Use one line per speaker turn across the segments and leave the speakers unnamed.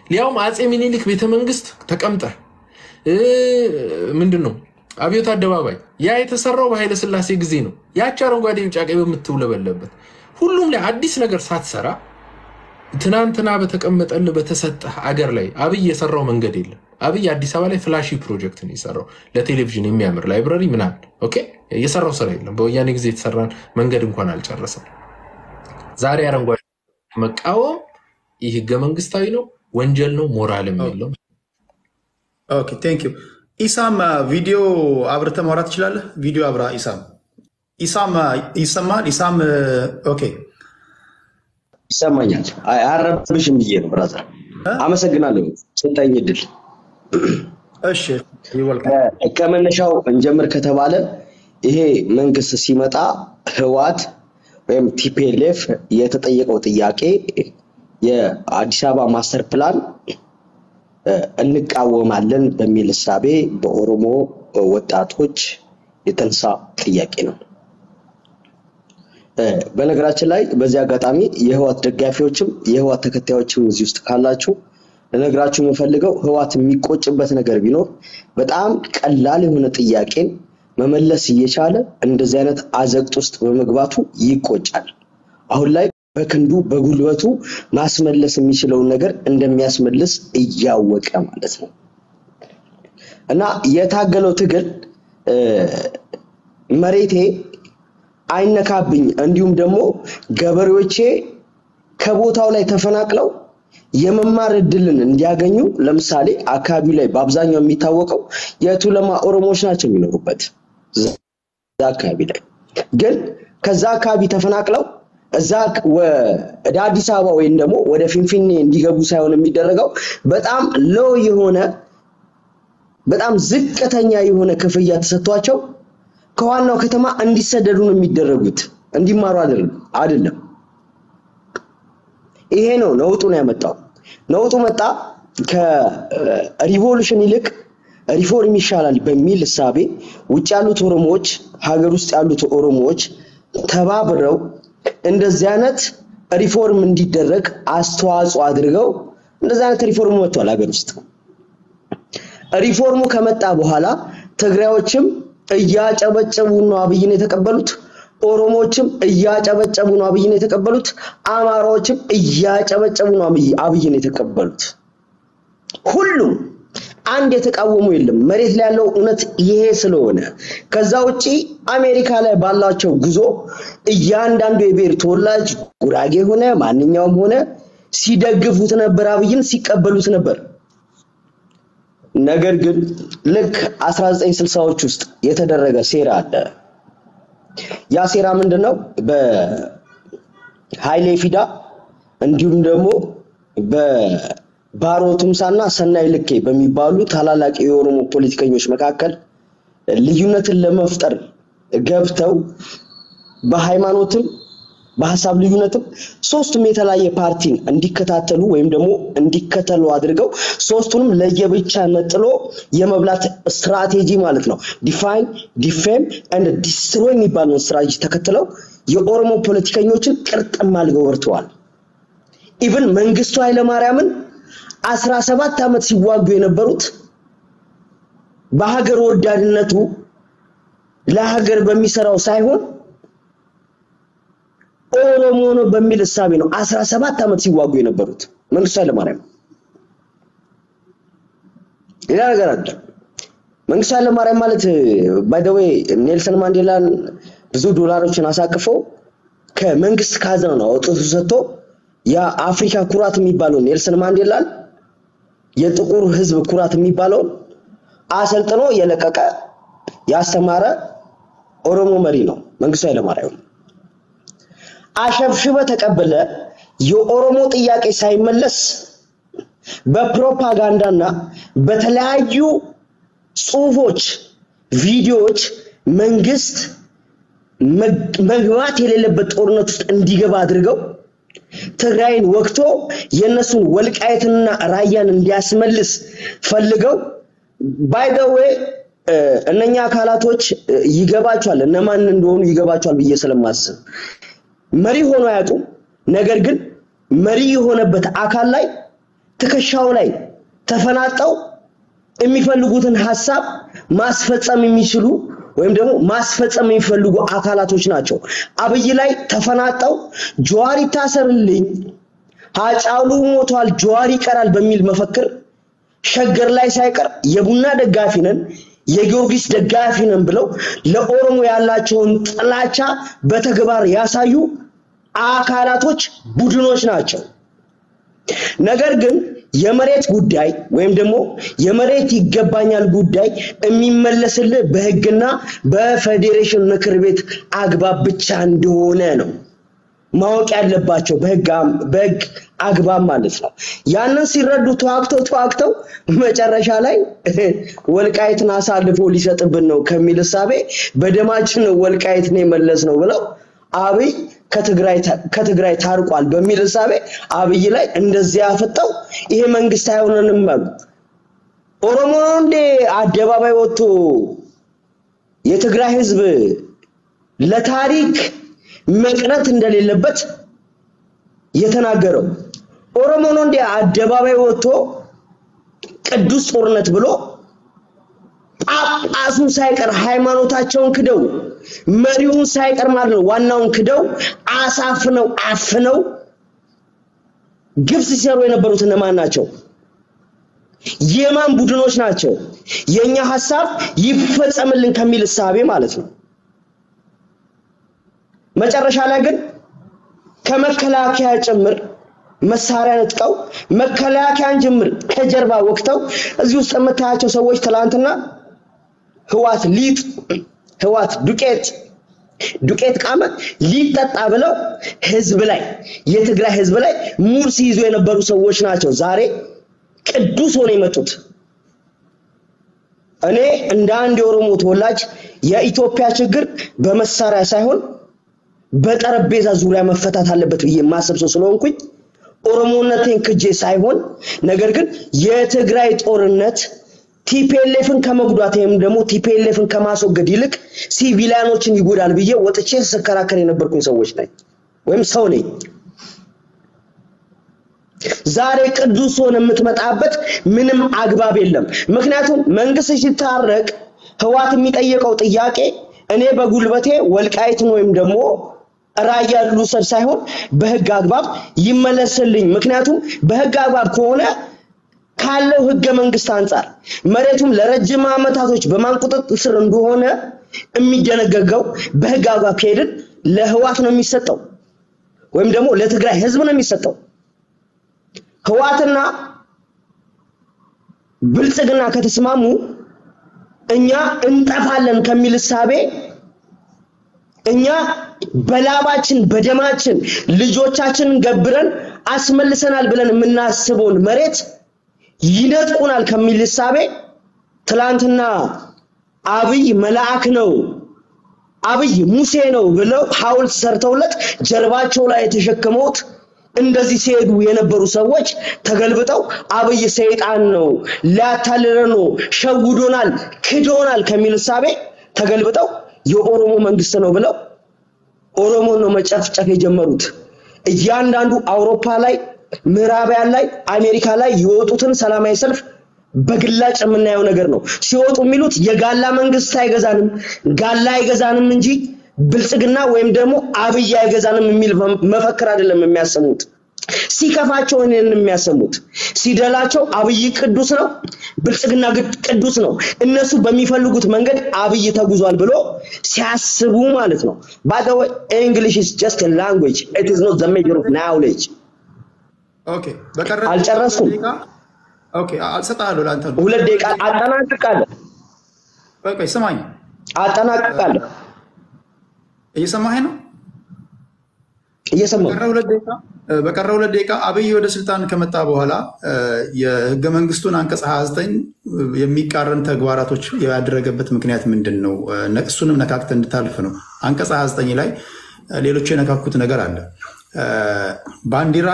ሊያውም አጼ ሚኒሊክ ቤተ መንግስት ተቀምጠ ምንድነው አብዮት አደባባይ ያ የተሰራው በኃይለ ሥላሴ ጊዜ ነው ያቺ አረንጓዴ ቢጫ ቀይ በመትውለበለበት ሁሉም ላይ አዲስ ነገር ሳትሰራ ትናንትና በተቀመጠል በተሰጠ አገር ላይ አብይ የሰራው መንገድ የለም አብይ አዲስ አበባ ላይ ፍላሺ ፕሮጀክት ነው የሰራው ለቴሌቪዥን የሚያምር ላይብራሪ ምናምን ኦኬ የሰራው ስራ የለም በወያኔ ጊዜ የተሰራን መንገድ እንኳን አልጨረሰም ዛሬ አረንጓዴ መቃወም ይህ ህገ መንግስታዊ ነው ወንጀል ነው ሞራልም የለው
ኦኬ ቴንክ ዩ ኢሳም ቪዲዮ አብርተ ማውራት ይችላል ቪዲዮ አብራ ኢሳም ይሰማል ኢሳም ኦኬ
ይሰማኛል አረብሽም ብዬ ነው ብራዘር አመሰግናለሁ ስንታኝ ድል
እሺ ይወልካ
ከመነሻው እንጀምር ከተባለ ይሄ መንግስት ሲመጣ ህዋት ወይም ቲፒኤልኤፍ የተጠየቀው ጥያቄ የአዲስ አበባ ማስተር ፕላን እንቃወማለን በሚል ሐሳቤ በኦሮሞ ወጣቶች የተነሳ ጥያቄ ነው በነገራችን ላይ በዚህ አጋጣሚ የህዋት ደጋፊዎችም የህዋት ተከታዮችም እዚህ ውስጥ ካላችሁ ለነገራችሁ የምፈልገው ህዋት የሚቆጭበት ነገር ቢኖር በጣም ቀላል የሆነ ጥያቄን መመለስ እየቻለ እንደዚህ አይነት አዘቅት ውስጥ በመግባቱ ይቆጫል አሁን ላይ በክንዱ በጉልበቱ ማስመለስ የሚችለው ነገር እንደሚያስመልስ እያወቀ ማለት ነው እና የታገለው ትግል መሬቴ አይነካብኝ እንዲሁም ደግሞ ገበሬዎቼ ከቦታው ላይ ተፈናቅለው የመማር እድልን እንዲያገኙ ለምሳሌ አካባቢ ላይ በአብዛኛው የሚታወቀው የቱለማ ኦሮሞዎች ናቸው የሚኖሩበት አካባቢ ላይ ግን ከዛ አካባቢ ተፈናቅለው እዛ ወደ አዲስ አበባ ወይም ደግሞ ወደ ፊንፊኔ እንዲገቡ ሳይሆን የሚደረገው በጣም ሎው የሆነ በጣም ዝቅተኛ የሆነ ክፍያ ተሰጥቷቸው ከዋናው ከተማ እንዲሰደዱ ነው የሚደረጉት እንዲማሩ አይደለም ይሄ ነው ነውጡ ነው ያመጣው ነውጡ መጣ ከሪቮሉሽን ይልቅ ሪፎርም ይሻላል በሚል ሐሳቤ ውጭ ያሉት ኦሮሞዎች ሀገር ውስጥ ያሉት ኦሮሞዎች ተባብረው እንደዚህ አይነት ሪፎርም እንዲደረግ አስተዋጽኦ አድርገው እንደዚህ አይነት ሪፎርም ወጥቷል ሀገር ውስጥ ሪፎርሙ ከመጣ በኋላ ትግራዮችም እያጨበጨቡ ነው አብይን የተቀበሉት ኦሮሞዎችም እያጨበጨቡ ነው አብይን የተቀበሉት አማራዎችም እያጨበጨቡ ነው አብይን የተቀበሉት ሁሉም አንድ የተቃወሙ የለም መሬት ላይ ያለው እውነት ይሄ ስለሆነ ከዛ ውጪ አሜሪካ ላይ ባላቸው ጉዞ እያንዳንዱ የብሔር ተወላጅ ጉራጌ ሆነ ማንኛውም ሆነ ሲደግፉት ነበር አብይን ሲቀበሉት ነበር ነገር ግን ልክ 1960ዎች ውስጥ የተደረገ ሴራ አለ ያ ሴራ ምንድነው በኃይሌ ፊዳ እንዲሁም ደግሞ በባሮ ቱምሳና ሰናይ ልኬ በሚባሉ ታላላቅ የኦሮሞ ፖለቲከኞች መካከል ልዩነትን ለመፍጠር ገብተው በሃይማኖትም በሐሳብ ልዩነትም ሶስቱም የተለያየ ፓርቲን እንዲከታተሉ ወይም ደግሞ እንዲከተሉ አድርገው ሶስቱንም ለየብቻ ነጥሎ የመብላት ስትራቴጂ ማለት ነው ዲፋይን ዲፌም ኤንድ ዲስትሮይ የሚባለው ስትራቴጂ ተከትለው የኦሮሞ ፖለቲከኞችን ቅርጥም አድርገው ወርተዋል ኢቭን መንግስቱ ኃይለ ማርያምን 17 አመት ሲዋጉ የነበሩት በሀገር ወዳድነቱ ለሀገር በሚሰራው ሳይሆን ኦሮሞ ነው በሚል ሐሳብ ነው 17 አመት ሲዋጉ የነበሩት መንግስቱ ኃይለ ማርያም ሌላ ነገር አለ መንግስቱ ኃይለ ማርያም ማለት ባይ ዘ ዌይ ኔልሰን ማንዴላን ብዙ ዶላሮችን አሳቅፎ ከመንግስት ካዝና ነው አውጥቶ ሰጥቶ ያ አፍሪካ ኩራት የሚባለው ኔልሰን ማንዴላን የጥቁር ህዝብ ኩራት የሚባለው አሰልጥኖ የለቀቀ ያስተማረ ኦሮሞ መሪ ነው መንግስቱ ኃይለ ማርያም አሸብሽበ ተቀበለ የኦሮሞ ጥያቄ ሳይመለስ በፕሮፓጋንዳና በተለያዩ ጽሁፎች ቪዲዮዎች መንግስት መግባት የሌለበት ጦርነት ውስጥ እንዲገባ አድርገው ትግራይን ወክቶ የነሱን ወልቃይትና ራያን እንዲያስመልስ ፈልገው ባይ ዘ ዌይ እነኛ አካላቶች ይገባቸዋል እነማን እንደሆኑ ይገባቸዋል ብዬ ስለማስብ መሪ ሆኖ ያጡ ነገር ግን መሪ የሆነበት አካል ላይ ትከሻው ላይ ተፈናጠው የሚፈልጉትን ሐሳብ ማስፈጸም የሚችሉ ወይም ደግሞ ማስፈጸም የሚፈልጉ አካላቶች ናቸው። አብይ ላይ ተፈናጠው ጀዋር ይታሰርልኝ፣ ሃጫሉ ሞቷል፣ ጀዋር ይቀራል በሚል መፈክር ሸገር ላይ ሳይቀር የቡና ደጋፊ ነን የጊዮርጊስ ደጋፊ ነን ብለው ለኦሮሞ ያላቸውን ጥላቻ በተግባር ያሳዩ አካላቶች ቡድኖች ናቸው። ነገር ግን የመሬት ጉዳይ ወይም ደግሞ የመሬት ይገባኛል ጉዳይ የሚመለስልህ በህግና በፌዴሬሽን ምክር ቤት አግባብ ብቻ እንደሆነ ነው ማወቅ ያለባቸው፣ በህግ አግባብ ማለት ነው። ያንን ሲረዱ ተዋክተው መጨረሻ ላይ ወልቃይትን አሳልፎ ሊሰጥብን ነው ከሚል ሐሳቤ በደማችን ወልቃይትን የመለስ ነው ብለው አብይ ከትግራይ ታርቋል በሚል ሐሳቤ አብይ ላይ እንደዚህ ያፈጣው ይሄ መንግስት አይሆነንም ማለት ኦሮሞ እንደ አደባባይ ወጥቶ የትግራይ ህዝብ ለታሪክ መቅረት እንደሌለበት የተናገረው ኦሮሞ እንደ አደባባይ ወጥቶ ቅዱስ ጦርነት ብሎ ጳጳሱን ሳይቀር ሃይማኖታቸውን ክደው መሪውን ሳይቀር ማለት ነው ዋናውን ክደው አፍነው ግብጽ ሲሰሩ የነበሩት እነማን ናቸው? የማን ቡድኖች ናቸው? የኛ ሐሳብ ይፈጸምልን ከሚል ሐሳቤ ማለት ነው። መጨረሻ ላይ ግን ከመከላከያ ጭምር መሳሪያ ነጥቀው መከላከያን ጭምር ከጀርባ ወቅተው እዚህ ውስጥ የምታያቸው ሰዎች ትላንትና ህዋት ዱቄት ቃመ ሊጠጣ ብለው ህዝብ ላይ የትግራይ ህዝብ ላይ ሙር ሲይዙ የነበሩ ሰዎች ናቸው ዛሬ ቅዱስ ሆነው የመጡት። እኔ እንደ አንድ የኦሮሞ ተወላጅ የኢትዮጵያ ችግር በመሳሪያ ሳይሆን በጠረጴዛ ዙሪያ መፈታት አለበት ብዬ ማሰብ ሰው ስለሆንኩኝ ኦሮሞነቴን ክጄ ሳይሆን ነገር ግን የትግራይ ጦርነት ቲፒኤልኤፍን ከመጉዳት ወይም ደግሞ ቲፒኤልኤፍን ከማስወገድ ይልቅ ሲቪሊያኖችን ይጎዳል ብዬ ወጥቼ ስከራከር የነበርኩኝ ሰዎች ነኝ ወይም ሰው ነኝ። ዛሬ ቅዱስ ሆነ የምትመጣበት ምንም አግባብ የለም። ምክንያቱም መንግስት ሲታረቅ ህዋት የሚጠየቀው ጥያቄ እኔ በጉልበቴ ወልቃይትን ወይም ደግሞ ራያ ልውሰድ ሳይሆን በህግ አግባብ ይመለስልኝ። ምክንያቱም በህግ አግባብ ከሆነ ካለው ህገ መንግስት አንፃር መሬቱም ለረጅም ዓመታቶች በማን ቁጥጥር ስር እንደሆነ የሚደነገገው በህግ አግባብ ከሄድን ለህዋት ነው የሚሰጠው ወይም ደግሞ ለትግራይ ህዝብ ነው የሚሰጠው። ህዋትና ብልጽግና ከተስማሙ እኛ እንጠፋለን ከሚል ሐሳቤ እኛ በላባችን በደማችን ልጆቻችንን ገብረን አስመልሰናል ብለን የምናስበውን መሬት ይነጥቁናል ከሚል ሐሳቤ ትላንትና አብይ መልአክ ነው አብይ ሙሴ ነው ብለው ሐውልት ሰርተውለት ጀርባቸው ላይ ተሸክመውት እንደዚህ ሲሄዱ የነበሩ ሰዎች ተገልብጠው አብይ ሰይጣን ነው ሊያታልለን ነው ሸውዶናል ክዶናል ከሚል ሐሳቤ ተገልብጠው የኦሮሞ መንግስት ነው ብለው ኦሮሞ ነው መጨፍጨፍ የጀመሩት። እያንዳንዱ አውሮፓ ላይ ምዕራባውያን ላይ አሜሪካ ላይ የወጡትን ሰላማዊ ሰልፍ በግላጭ የምናየው ነገር ነው። ሲወጡ የሚሉት የጋላ መንግስት አይገዛንም ጋላ አይገዛንም እንጂ ብልጽግና ወይም ደግሞ አብይ አይገዛንም የሚል መፈክር አይደለም የሚያሰሙት። ሲከፋቸው እነን የሚያሰሙት ሲደላቸው አብይ ቅዱስ ነው ብልጽግና ቅዱስ ነው እነሱ በሚፈልጉት መንገድ አብይ ተጉዟል ብሎ ሲያስቡ ማለት ነው። by the way English is just a language, it is not the measure of knowledge.
ኦኬ በቀረ
አልጨረስኩም።
ኦኬ አልሰጣለሁ ላንተ
2 ደቂቃ አጠናቅቃለሁ።
በቃ ይሰማኝ
አጠናቅቃለሁ።
እየሰማኸኝ ነው?
እየሰማሁ
በቀረው 2 ደቂቃ አብይ ወደ ስልጣን ከመጣ በኋላ የህገ መንግስቱን አንቀጽ 29 የሚቃረን ተግባራቶች ያደረገበት ምክንያት ምንድነው? እሱንም ነካክተ እንድታልፍ ነው። አንቀጽ 29 ላይ ሌሎች የነካኩት ነገር አለ። ባንዲራ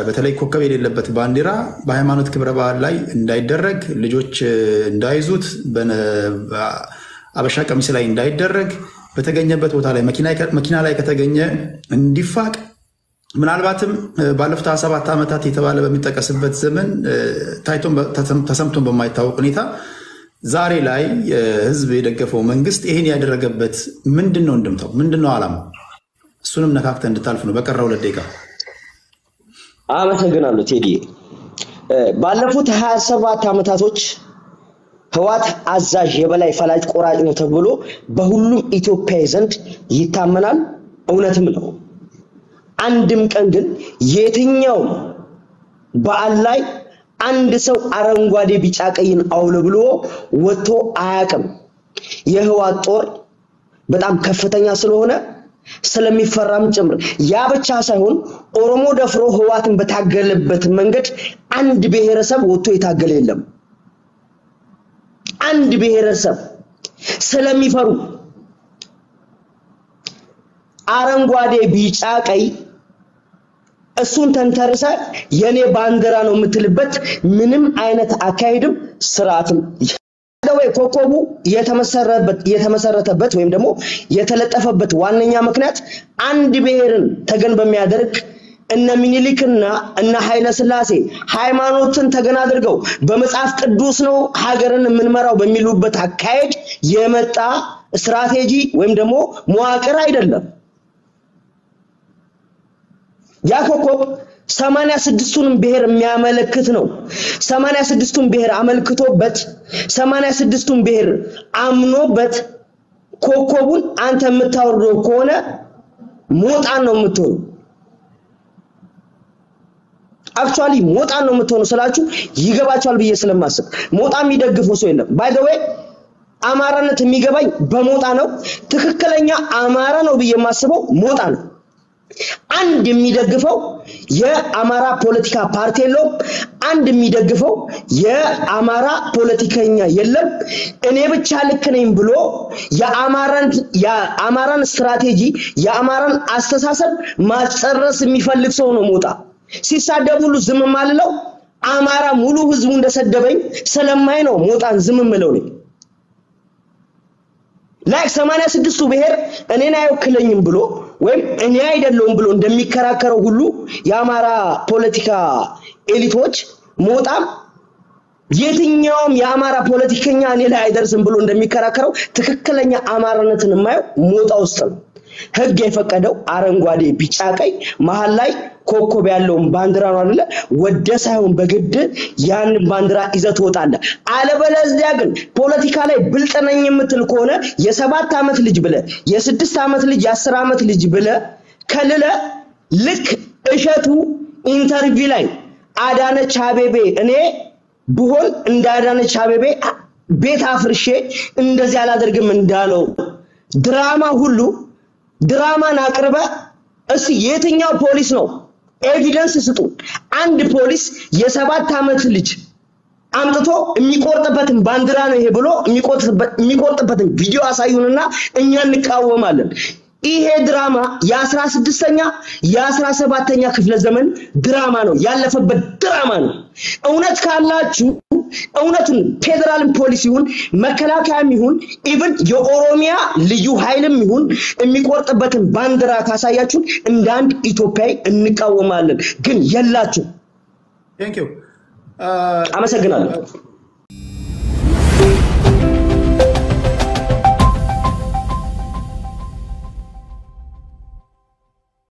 በተለይ ኮከብ የሌለበት ባንዲራ በሃይማኖት ክብረ በዓል ላይ እንዳይደረግ፣ ልጆች እንዳይዙት፣ አበሻ ቀሚስ ላይ እንዳይደረግ፣ በተገኘበት ቦታ ላይ መኪና ላይ ከተገኘ እንዲፋቅ ምናልባትም ባለፉት 7 ዓመታት የተባለ በሚጠቀስበት ዘመን ታይቶም ተሰምቶም በማይታወቅ ሁኔታ ዛሬ ላይ ህዝብ የደገፈው መንግስት ይሄን ያደረገበት ምንድነው እንደምታው ምንድነው ዓላማው? እሱንም ነካክተ እንድታልፍ ነው በቀረው 2 ደቂቃ።
አመሰግናለሁ ቴዲ። ባለፉት 27 ዓመታቶች ህዋት አዛዥ የበላይ ፈላጭ ቆራጭ ነው ተብሎ በሁሉም ኢትዮጵያዊ ዘንድ ይታመናል፣ እውነትም ነው። አንድም ቀን ግን የትኛው በዓል ላይ አንድ ሰው አረንጓዴ ቢጫ ቀይን አውለብሎ ወጥቶ አያውቅም። የህዋት ጦር በጣም ከፍተኛ ስለሆነ ስለሚፈራም ጭምር ያ ብቻ ሳይሆን ኦሮሞ ደፍሮ ህዋትን በታገለበት መንገድ አንድ ብሔረሰብ ወጥቶ የታገለ የለም። አንድ ብሔረሰብ ስለሚፈሩ አረንጓዴ ቢጫ ቀይ እሱን ተንተርሰ የኔ ባንዲራ ነው የምትልበት ምንም አይነት አካሄድም ስርዓትም ወይ ኮኮቡ የተመሰረተበት ወይም ደግሞ የተለጠፈበት ዋነኛ ምክንያት አንድ ብሔርን ተገን በሚያደርግ እነ ሚኒሊክና እነ ኃይለ ሥላሴ ሃይማኖትን ተገን አድርገው በመጽሐፍ ቅዱስ ነው ሀገርን ምንመራው በሚሉበት አካሄድ የመጣ ስትራቴጂ ወይም ደግሞ መዋቅር አይደለም። ያኮኮብ 86ቱን ብሔር የሚያመለክት ነው። 86ቱን ብሔር አመልክቶበት 86ቱን ብሔር አምኖበት ኮኮቡን አንተ የምታወርደው ከሆነ ሞጣን ነው የምትሆነው። አክቹአሊ ሞጣን ነው የምትሆነው ስላችሁ ይገባችኋል ብዬ ስለማስብ ሞጣ የሚደግፈው ሰው የለም። ባይ ዘ ዌይ አማራነት የሚገባኝ በሞጣ ነው። ትክክለኛ አማራ ነው ብዬ የማስበው ሞጣ ነው። አንድ የሚደግፈው የአማራ ፖለቲካ ፓርቲ የለው፣ አንድ የሚደግፈው የአማራ ፖለቲከኛ የለም። እኔ ብቻ ልክ ነኝ ብሎ የአማራን ስትራቴጂ የአማራን አስተሳሰብ ማጨረስ የሚፈልግ ሰው ነው ሞጣ። ሲሳደቡ ሁሉ ዝም ማልለው አማራ ሙሉ ህዝቡ እንደሰደበኝ ስለማይ ነው ሞጣን ዝም ምለው ነው። ላይ 86ቱ ብሔር እኔን አይወክለኝም ብሎ ወይም እኔ አይደለሁም ብሎ እንደሚከራከረው ሁሉ የአማራ ፖለቲካ ኤሊቶች ሞጣም የትኛውም የአማራ ፖለቲከኛ እኔ ላይ አይደርስም ብሎ እንደሚከራከረው ትክክለኛ አማራነትን የማየው ሞጣ ውስጥ ነው። ህግ የፈቀደው አረንጓዴ ቢጫ ቀይ መሃል ላይ ኮኮብ ያለውን ባንዲራ ነው አይደለ? ወደ ሳይሆን በግድ ያን ባንዲራ ይዘት ወጣለ። አለበለዚያ ግን ፖለቲካ ላይ ብልጥነኝ የምትል ከሆነ የ7 ዓመት ልጅ ብለ የ6 ዓመት ልጅ የ10 ዓመት ልጅ ብለ ከልለ ልክ እሸቱ ኢንተርቪው ላይ አዳነች አቤቤ እኔ ብሆን እንዳዳነች አቤቤ ቤት አፍርሼ እንደዚህ አላደርግም እንዳለው ድራማ ሁሉ ድራማን አቅርበ እሺ የትኛው ፖሊስ ነው ኤቪደንስ ስጡ። አንድ ፖሊስ የ7 ዓመት ልጅ አምጥቶ የሚቆርጥበትን ባንዲራ ነው ይሄ ብሎ የሚቆርጥበትን ቪዲዮ አሳዩንና እኛ እንቃወማለን። ይሄ ድራማ የ16ኛ የ17ኛ ክፍለ ዘመን ድራማ ነው፣ ያለፈበት ድራማ ነው። እውነት ካላችሁ እውነቱን ፌደራል ፖሊሲውን መከላከያም ይሁን ኢቭን የኦሮሚያ ልዩ ኃይልም ይሁን የሚቆርጥበትን ባንዲራ ካሳያችሁ እንደ አንድ ኢትዮጵያዊ እንቃወማለን። ግን የላችሁ።
ቴንክ ዩ
አመሰግናለሁ።